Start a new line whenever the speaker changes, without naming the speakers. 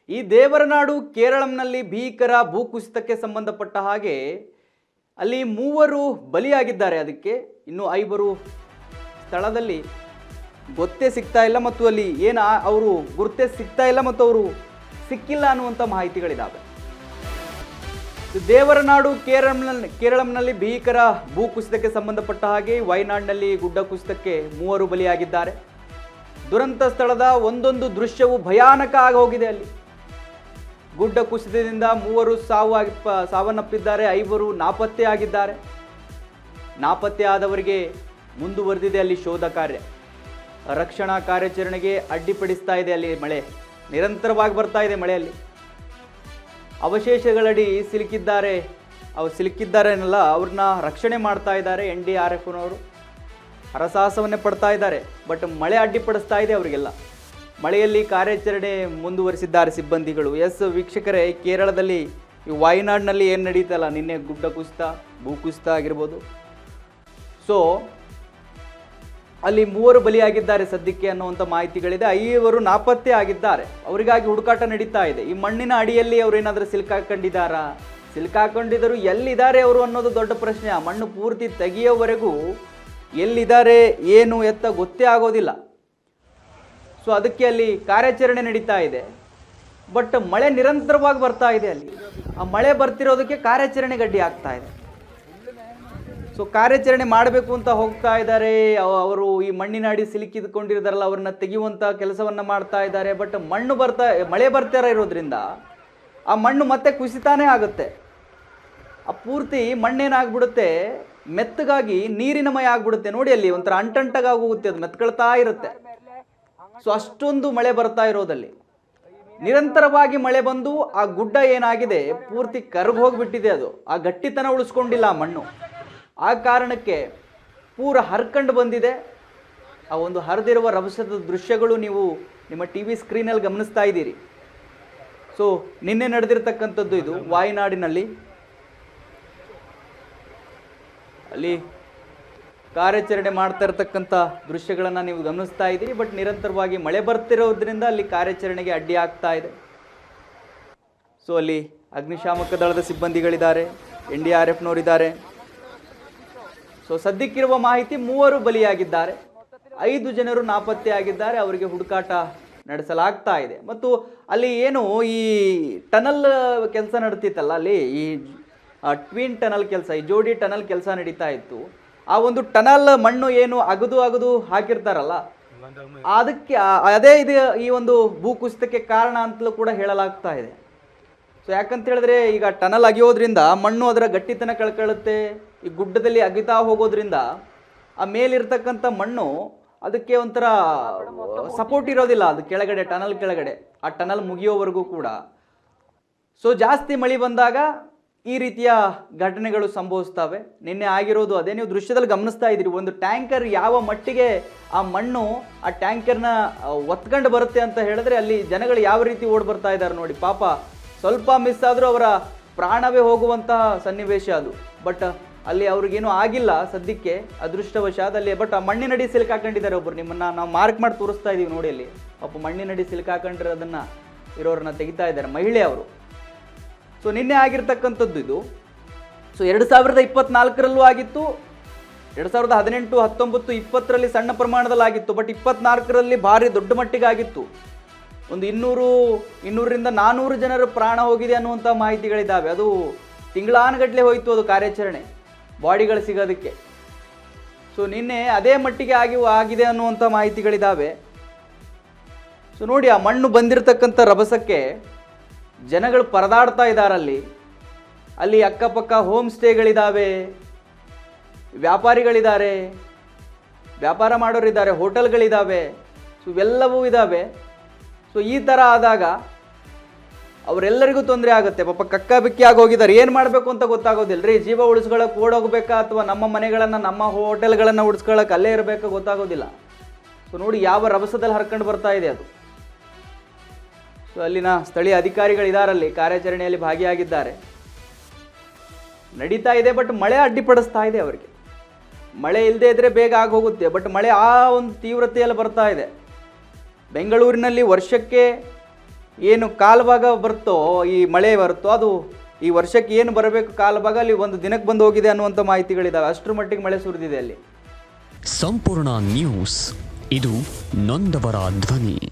ಈ ದೇವರನಾಡು ಕೇರಳಂನಲ್ಲಿ ಭೀಕರ ಭೂಕುಸಿತಕ್ಕೆ ಸಂಬಂಧಪಟ್ಟ ಹಾಗೆ ಅಲ್ಲಿ 3 ಬಲಿಯಾಗಿದ್ದಾರೆ. ಅದಕ್ಕೆ ಇನ್ನು 5 ಸ್ಥಳದಲ್ಲಿ ಗೊತ್ತೇ ಸಿಗ್ತಾ ಇಲ್ಲ ಮತ್ತು ಅಲ್ಲಿ ಅವರು ಗುರುತೇ ಸಿಗ್ತಾ ಇಲ್ಲ ಮತ್ತು ಅವರು ಸಿಕ್ಕಿಲ್ಲ ಅನ್ನುವಂಥ ಮಾಹಿತಿಗಳಿದ್ದಾವೆ. ದೇವರನಾಡು ಕೇರಳಂನಲ್ಲಿ ಭೀಕರ ಭೂಕುಸಿತಕ್ಕೆ ಸಂಬಂಧಪಟ್ಟ ಹಾಗೆ ವಯನಾಡಿನಲ್ಲಿ ಗುಡ್ಡ ಕುಸಿತಕ್ಕೆ 3 ಬಲಿಯಾಗಿದ್ದಾರೆ. ದುರಂತ ಸ್ಥಳದ ಒಂದೊಂದು ದೃಶ್ಯವು ಭಯಾನಕ ಆಗಿ ಹೋಗಿದೆ. ಅಲ್ಲಿ ಗುಡ್ಡ ಕುಸಿತದಿಂದ 3 ಸಾವನ್ನಪ್ಪಿದ್ದಾರೆ, 5 ನಾಪತ್ತೆ ಆಗಿದ್ದಾರೆ. ನಾಪತ್ತೆ ಆದವರಿಗೆ ಮುಂದುವರೆದಿದೆ ಅಲ್ಲಿ ಶೋಧ ಕಾರ್ಯ. ರಕ್ಷಣಾ ಕಾರ್ಯಾಚರಣೆಗೆ ಅಡ್ಡಿಪಡಿಸ್ತಾ ಇದೆ. ಅಲ್ಲಿ ಮಳೆ ನಿರಂತರವಾಗಿ ಬರ್ತಾ ಇದೆ. ಮಳೆಯಲ್ಲಿ ಅವಶೇಷಗಳಡಿ ಸಿಲುಕಿದ್ದಾರೆ. ಸಿಲುಕಿದ್ದಾರೆ ಅವ್ರನ್ನ ರಕ್ಷಣೆ ಮಾಡ್ತಾ ಇದ್ದಾರೆ. NDRFನವರು ಹರಸಾಹಸವನ್ನೇ ಪಡ್ತಾ ಇದ್ದಾರೆ. ಬಟ್ ಮಳೆ ಅಡ್ಡಿಪಡಿಸ್ತಾ ಇದೆ ಅವರಿಗೆಲ್ಲ. ಮಳೆಯಲ್ಲಿ ಕಾರ್ಯಾಚರಣೆ ಮುಂದುವರಿಸಿದ್ದಾರೆ ಸಿಬ್ಬಂದಿಗಳು. ವೀಕ್ಷಕರೇ, ಕೇರಳದಲ್ಲಿ ಈ ವಯನಾಡಿನಲ್ಲಿ ಏನು ನಡೀತಲ್ಲ, ನಿನ್ನೆ ಗುಡ್ಡ ಕುಸಿತ, ಭೂಕುಸಿತ ಆಗಿರ್ಬೋದು. ಸೊ ಅಲ್ಲಿ 3 ಬಲಿಯಾಗಿದ್ದಾರೆ ಸದ್ಯಕ್ಕೆ ಅನ್ನುವಂಥ ಮಾಹಿತಿಗಳಿದೆ. 5 ನಾಪತ್ತೆ ಆಗಿದ್ದಾರೆ. ಅವರಿಗಾಗಿ ಹುಡುಕಾಟ ನಡೀತಾ ಇದೆ. ಈ ಮಣ್ಣಿನ ಅಡಿಯಲ್ಲಿ ಅವರು ಏನಾದರೂ ಸಿಲುಕಾಕೊಂಡಿದ್ದಾರಾ, ಸಿಲುಕಾಕೊಂಡಿದ್ದರು ಎಲ್ಲಿದ್ದಾರೆ ಅವರು ಅನ್ನೋದು ದೊಡ್ಡ ಪ್ರಶ್ನೆ. ಆ ಮಣ್ಣು ಪೂರ್ತಿ ತೆಗೆಯೋವರೆಗೂ ಎಲ್ಲಿದ್ದಾರೆ ಏನು ಎತ್ತ ಗೊತ್ತೇ ಆಗೋದಿಲ್ಲ. ಸೊ ಅದಕ್ಕೆ ಅಲ್ಲಿ ಕಾರ್ಯಾಚರಣೆ ನಡೀತಾ ಇದೆ. ಬಟ್ ಮಳೆ ನಿರಂತರವಾಗಿ ಬರ್ತಾ ಇದೆ. ಅಲ್ಲಿ ಆ ಮಳೆ ಬರ್ತಿರೋದಕ್ಕೆ ಕಾರ್ಯಾಚರಣೆ ಗಡ್ಡಿ ಆಗ್ತಾ ಇದೆ. ಸೊ ಕಾರ್ಯಾಚರಣೆ ಮಾಡಬೇಕು ಅಂತ ಹೋಗ್ತಾ ಇದ್ದಾರೆ ಅವರು. ಈ ಮಣ್ಣಿನ ಅಡಿ ಸಿಲುಕಿದ್ಕೊಂಡಿರೋದಾರಲ್ಲ, ಅವ್ರನ್ನ ತೆಗೆಯುವಂಥ ಕೆಲಸವನ್ನು ಮಾಡ್ತಾ ಇದ್ದಾರೆ. ಬಟ್ ಮಳೆ ಬರ್ತಾ ಇರೋದ್ರಿಂದ ಆ ಮಣ್ಣು ಮತ್ತೆ ಕುಸಿತಾನೇ ಆಗುತ್ತೆ. ಆ ಪೂರ್ತಿ ಮಣ್ಣೇನಾಗ್ಬಿಡುತ್ತೆ, ಮೆತ್ತಗಾಗಿ ನೀರಿನಮಯ ಆಗ್ಬಿಡುತ್ತೆ. ನೋಡಿ, ಅಲ್ಲಿ ಒಂಥರ ಅಂಟಂಟಾಗಿ ಹೋಗುತ್ತೆ, ಅದು ಮೆತ್ಕೊಳ್ತಾ ಇರುತ್ತೆ. ಸೊ ಅಷ್ಟೊಂದು ಮಳೆ ಬರ್ತಾ ಇರೋದಲ್ಲಿ ನಿರಂತರವಾಗಿ ಮಳೆ ಬಂದು ಆ ಗುಡ್ಡ ಏನಾಗಿದೆ ಪೂರ್ತಿ ಕರಗಿ ಹೋಗಿಬಿಟ್ಟಿದೆ. ಅದು ಆ ಗಟ್ಟಿತನ ಉಳಿಸ್ಕೊಂಡಿಲ್ಲ ಆ ಮಣ್ಣು. ಆ ಕಾರಣಕ್ಕೆ ಪೂರ ಹರ್ಕೊಂಡು ಬಂದಿದೆ. ಆ ಒಂದು ಹರಿದಿರುವ ರಭಸದ ದೃಶ್ಯಗಳು ನೀವು ನಿಮ್ಮ TV ಸ್ಕ್ರೀನಲ್ಲಿ ಗಮನಿಸ್ತಾ ಇದ್ದೀರಿ. ಸೊ ನಿನ್ನೆ ನಡೆದಿರ್ತಕ್ಕಂಥದ್ದು ಇದು ವಾಯನಾಡಿನಲ್ಲಿ. ಅಲ್ಲಿ ಕಾರ್ಯಾಚರಣೆ ಮಾಡ್ತಾ ಇರತಕ್ಕಂಥ ದೃಶ್ಯಗಳನ್ನು ನೀವು ಗಮನಿಸ್ತಾ ಇದ್ದೀರಿ. ಬಟ್ ನಿರಂತರವಾಗಿ ಮಳೆ ಬರ್ತಿರೋದ್ರಿಂದ ಅಲ್ಲಿ ಕಾರ್ಯಾಚರಣೆಗೆ ಅಡ್ಡಿ ಆಗ್ತಾ ಇದೆ. ಸೊ ಅಲ್ಲಿ ಅಗ್ನಿಶಾಮಕ ದಳದ ಸಿಬ್ಬಂದಿಗಳಿದ್ದಾರೆ, NDRFನವರಿದ್ದಾರೆ. ಸೊ ಸದ್ಯಕ್ಕಿರುವ ಮಾಹಿತಿ 3 ಬಲಿಯಾಗಿದ್ದಾರೆ, 5 ಜನರು ನಾಪತ್ತೆ ಆಗಿದ್ದಾರೆ. ಅವರಿಗೆ ಹುಡುಕಾಟ ನಡೆಸಲಾಗ್ತಾ ಇದೆ. ಮತ್ತು ಅಲ್ಲಿ ಈ ಟನಲ್ ಕೆಲಸ ನಡೀತಿತ್ತಲ್ಲ, ಅಲ್ಲಿ ಈ ಟ್ವಿನ್ ಟನಲ್ ಕೆಲಸ, ಈ ಜೋಡಿ ಟನಲ್ ಕೆಲಸ ನಡೀತಾ ಇತ್ತು. ಆ ಒಂದು ಟನಲ್ ಮಣ್ಣು ಅಗದು ಹಾಕಿರ್ತಾರಲ್ಲ, ಅದಕ್ಕೆ ಅದೇ ಈ ಒಂದು ಭೂಕುಸಿತಕ್ಕೆ ಕಾರಣ ಅಂತಲೂ ಕೂಡ ಹೇಳಲಾಗ್ತಾ ಇದೆ. ಸೊ ಯಾಕಂತ ಹೇಳಿದ್ರೆ ಈಗ ಟನಲ್ ಅಗಿಯೋದ್ರಿಂದ ಮಣ್ಣು ಅದರ ಗಟ್ಟಿತನ ಕಳ್ಕೊಳ್ಳುತ್ತೆ. ಈ ಗುಡ್ಡದಲ್ಲಿ ಅಗಿತಾ ಹೋಗೋದ್ರಿಂದ ಆ ಮೇಲಿರ್ತಕ್ಕಂಥ ಮಣ್ಣು ಅದಕ್ಕೆ ಒಂಥರ ಸಪೋರ್ಟ್ ಇರೋದಿಲ್ಲ. ಅದು ಕೆಳಗಡೆ, ಟನಲ್ ಕೆಳಗಡೆ, ಆ ಟನಲ್ ಮುಗಿಯೋವರೆಗೂ ಕೂಡ. ಸೊ ಜಾಸ್ತಿ ಮಳೆ ಬಂದಾಗ ಈ ರೀತಿಯ ಘಟನೆಗಳು ಸಂಭವಿಸ್ತವೆ. ನಿನ್ನೆ ಆಗಿರೋದು ಅದೇ. ನೀವು ದೃಶ್ಯದಲ್ಲಿ ಗಮನಿಸ್ತಾ ಇದ್ದೀರಿ, ಒಂದು ಟ್ಯಾಂಕರ್ ಯಾವ ಮಟ್ಟಿಗೆ ಆ ಮಣ್ಣು ಆ ಟ್ಯಾಂಕರ್ನ ಒತ್ಕೊಂಡು ಬರುತ್ತೆ ಅಂತ ಹೇಳಿದ್ರೆ ಅಲ್ಲಿ ಜನಗಳು ಯಾವ ರೀತಿ ಓಡಿ ಬರ್ತಾ ಇದ್ದಾರೆ ನೋಡಿ. ಪಾಪ ಸ್ವಲ್ಪ ಮಿಸ್ ಆದರೂ ಅವರ ಪ್ರಾಣವೇ ಹೋಗುವಂತಹ ಸನ್ನಿವೇಶ ಅದು. ಬಟ್ ಅಲ್ಲಿ ಅವ್ರಿಗೇನು ಆಗಿಲ್ಲ ಸದ್ಯಕ್ಕೆ, ಅದೃಷ್ಟವಶಾದಲ್ಲಿ. ಬಟ್ ಆ ಮಣ್ಣಿನಡಿ ಸಿಲುಕಾಕೊಂಡಿದ್ದಾರೆ ಒಬ್ಬರು. ನಿಮ್ಮನ್ನು ನಾವು ಮಾರ್ಕ್ ಮಾಡಿ ತೋರಿಸ್ತಾ ಇದ್ದೀವಿ ನೋಡಿ. ಅಲ್ಲಿ ಪಾಪ ಮಣ್ಣಿನಡಿ ಸಿಲುಕಾಕೊಂಡಿರೋದನ್ನು ಇರೋರನ್ನ ತೆಗಿತಾ ಇದ್ದಾರೆ, ಮಹಿಳೆ ಅವರು. ಸೊ ನಿನ್ನೆ ಆಗಿರ್ತಕ್ಕಂಥದ್ದು ಇದು. ಸೊ 2024ರಲ್ಲೂ ಆಗಿತ್ತು, 2018, 19, 20ರಲ್ಲಿ ಸಣ್ಣ ಪ್ರಮಾಣದಲ್ಲಿ ಆಗಿತ್ತು. ಬಟ್ 24ರಲ್ಲಿ ಭಾರಿ ದೊಡ್ಡ ಮಟ್ಟಿಗೆ ಆಗಿತ್ತು. ಒಂದು 200ರಿಂದ 400 ಜನರು ಪ್ರಾಣ ಹೋಗಿದೆ ಅನ್ನುವಂಥ ಮಾಹಿತಿಗಳಿದ್ದಾವೆ. ಅದು ತಿಂಗಳಾನುಗಟ್ಟಲೆ ಹೋಯಿತು ಅದು ಕಾರ್ಯಾಚರಣೆ, ಬಾಡಿಗಳು ಸಿಗೋದಕ್ಕೆ. ಸೊ ನಿನ್ನೆ ಅದೇ ಮಟ್ಟಿಗೆ ಆಗಿದೆ ಅನ್ನುವಂಥ ಮಾಹಿತಿಗಳಿದ್ದಾವೆ. ಸೊ ನೋಡಿ, ಆ ಮಣ್ಣು ಬಂದಿರತಕ್ಕಂಥ ರಭಸಕ್ಕೆ ಜನಗಳು ಪರದಾಡ್ತಾ ಇದ್ದಾರಲ್ಲಿ. ಅಲ್ಲಿ ಅಕ್ಕಪಕ್ಕ ಹೋಮ್ ಸ್ಟೇಗಳಿದ್ದಾವೆ, ವ್ಯಾಪಾರಿಗಳಿದ್ದಾರೆ, ವ್ಯಾಪಾರ ಮಾಡೋರಿದ್ದಾರೆ, ಹೋಟೆಲ್ಗಳಿದ್ದಾವೆ. ಸೊ ಇವೆಲ್ಲವೂ ಇದ್ದಾವೆ. ಸೊ ಈ ಥರ ಆದಾಗ ಅವರೆಲ್ಲರಿಗೂ ತೊಂದರೆ ಆಗುತ್ತೆ. ಪಾಪ ಕಕ್ಕಾಬಿಕ್ಕಿ ಆಗಿ ಹೋಗಿದ್ದಾರೆ. ಏನು ಮಾಡಬೇಕು ಅಂತ ಗೊತ್ತಾಗೋದಿಲ್ಲ ರೀ. ಜೀವ ಉಳಿಸ್ಕೊಳ್ಳೋಕೆ ಓಡೋಗ್ಬೇಕಾ ಅಥವಾ ನಮ್ಮ ಮನೆಗಳನ್ನು, ನಮ್ಮ ಹೋಟೆಲ್ಗಳನ್ನು ಉಳಿಸ್ಕೊಳ್ಳೋಕೆ ಅಲ್ಲೇ ಇರಬೇಕಾ ಗೊತ್ತಾಗೋದಿಲ್ಲ. ಸೊ ನೋಡಿ ಯಾವ ರಭಸದಲ್ಲಿ ಹರ್ಕೊಂಡು ಬರ್ತಾ ಇದೆ ಅದು. ಸೊ ಅಲ್ಲಿನ ಸ್ಥಳೀಯ ಅಧಿಕಾರಿಗಳಿದಾರಲ್ಲಿ ಕಾರ್ಯಾಚರಣೆಯಲ್ಲಿ ಭಾಗಿಯಾಗಿದ್ದಾರೆ. ನಡೀತಾ ಇದೆ. ಬಟ್ ಮಳೆ ಅಡ್ಡಿಪಡಿಸ್ತಾ ಇದೆ ಅವರಿಗೆ. ಮಳೆ ಇಲ್ಲದೆ ಇದ್ದರೆ ಬೇಗ ಆಗೋಗುತ್ತೆ. ಬಟ್ ಮಳೆ ಆ ಒಂದು ತೀವ್ರತೆಯಲ್ಲಿ ಬರ್ತಾ ಇದೆ. ಬೆಂಗಳೂರಿನಲ್ಲಿ ವರ್ಷಕ್ಕೆ ಏನು ಕಾಲಭಾಗ ಬರುತ್ತೋ, ಈ ಮಳೆ ಬರುತ್ತೋ, ಅದು ಈ ವರ್ಷಕ್ಕೆ ಏನು ಬರಬೇಕು ಕಾಲಭಾಗ ಅಲ್ಲಿ ಒಂದು ದಿನಕ್ಕೆ ಬಂದು ಹೋಗಿದೆ ಅನ್ನುವಂಥ ಮಾಹಿತಿಗಳಿದ್ದಾವೆ. ಅಷ್ಟರ ಮಟ್ಟಿಗೆ ಮಳೆ ಸುರಿದಿದೆ ಅಲ್ಲಿ.
ಸಂಪೂರ್ಣ ನ್ಯೂಸ್, ಇದು ನೊಂದವರ ಧ್ವನಿ.